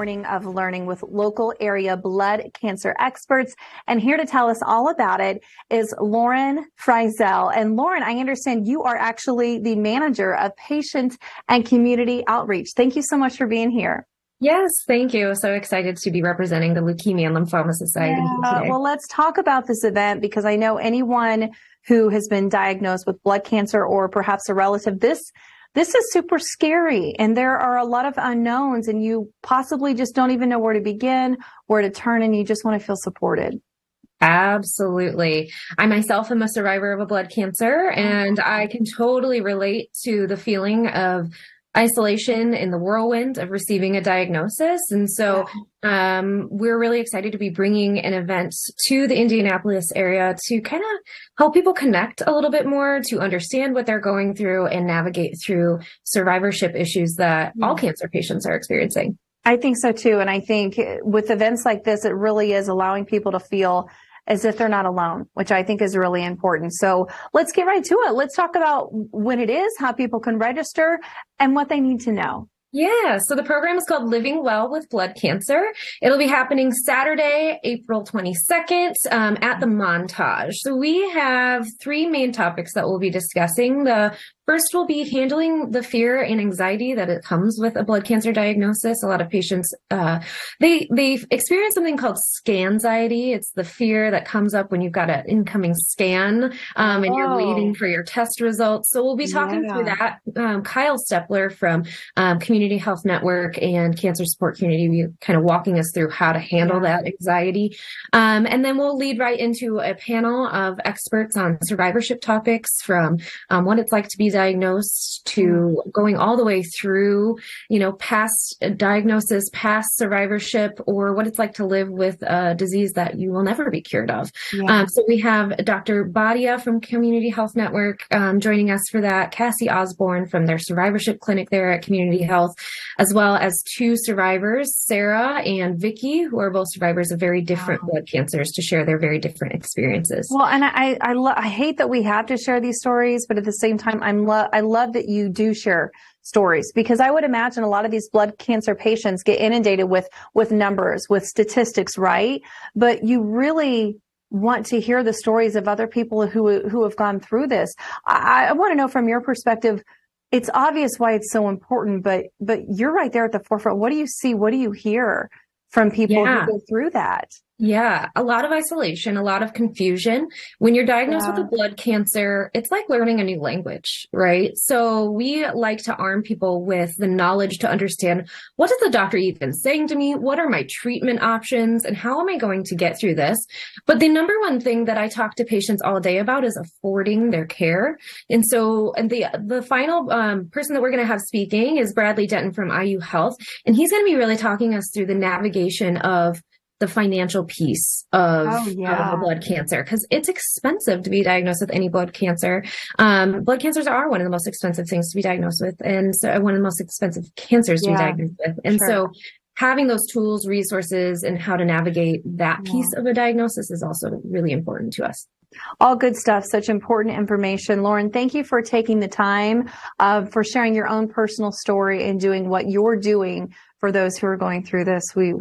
morning of learning with local area blood cancer experts. And here to tell us all about it is Lauren Friesel. And Lauren, I understand you are actually the manager of patient and community outreach. Thank you so much for being here. Yes, thank you. So excited to be representing the Leukemia and Lymphoma Society today. Well, let's talk about this event because I know anyone who has been diagnosed with blood cancer or perhaps a relative, this is super scary and there are a lot of unknowns and you possibly just don't even know where to begin, where to turn, and you just want to feel supported. Absolutely. I myself am a survivor of a blood cancer, and I can totally relate to the feeling of isolation in the whirlwind of receiving a diagnosis. And so we're really excited to be bringing an event to the Indianapolis area to kind of help people connect a little bit more, to understand what they're going through and navigate through survivorship issues that all cancer patients are experiencing. I think so too. And I think with events like this, it really is allowing people to feel as if they're not alone, which I think is really important. So let's get right to it. Let's talk about when it is, how people can register, and what they need to know. Yeah, so the program is called Living Well with Blood Cancer. It'll be happening Saturday, April 22nd at the Montage. So we have three main topics that we'll be discussing. The first will be handling the fear and anxiety that it comes with a blood cancer diagnosis. A lot of patients, they experience something called scanxiety. It's the fear that comes up when you've got an incoming scan and you're waiting for your test results. So we'll be talking through that. Kyle Stepler from Community Health Network and Cancer Support Community will be kind of walking us through how to handle that anxiety. And then we'll lead right into a panel of experts on survivorship topics, from what it's like to be diagnosed to going all the way through, past diagnosis, past survivorship, or what it's like to live with a disease that you will never be cured of. So we have Dr. Badia from Community Health Network joining us for that, Cassie Osborne from their survivorship clinic there at Community Health, as well as two survivors, Sarah and Vicky, who are both survivors of very different blood cancers, to share their very different experiences. Well, and I hate that we have to share these stories, but at the same time, I love that you do share stories, because I would imagine a lot of these blood cancer patients get inundated with numbers, with statistics, right? But you really want to hear the stories of other people who have gone through this. I want to know from your perspective, it's obvious why it's so important, but you're right there at the forefront. What do you see? What do you hear from people who go through that? Yeah, a lot of isolation, a lot of confusion. When you're diagnosed with a blood cancer, it's like learning a new language, right? So we like to arm people with the knowledge to understand, what is the doctor even saying to me? What are my treatment options? And how am I going to get through this? But the number one thing that I talk to patients all day about is affording their care. And so the final person that we're going to have speaking is Bradley Denton from IU Health. And he's going to be really talking us through the navigation of the financial piece of blood cancer, because it's expensive to be diagnosed with any blood cancer. Blood cancers are one of the most expensive things to be diagnosed with, and so one of the most expensive cancers to be diagnosed with. And so having those tools, resources, and how to navigate that piece of a diagnosis is also really important to us. All good stuff. Such important information. Lauren, thank you for taking the time, for sharing your own personal story and doing what you're doing for those who are going through this. We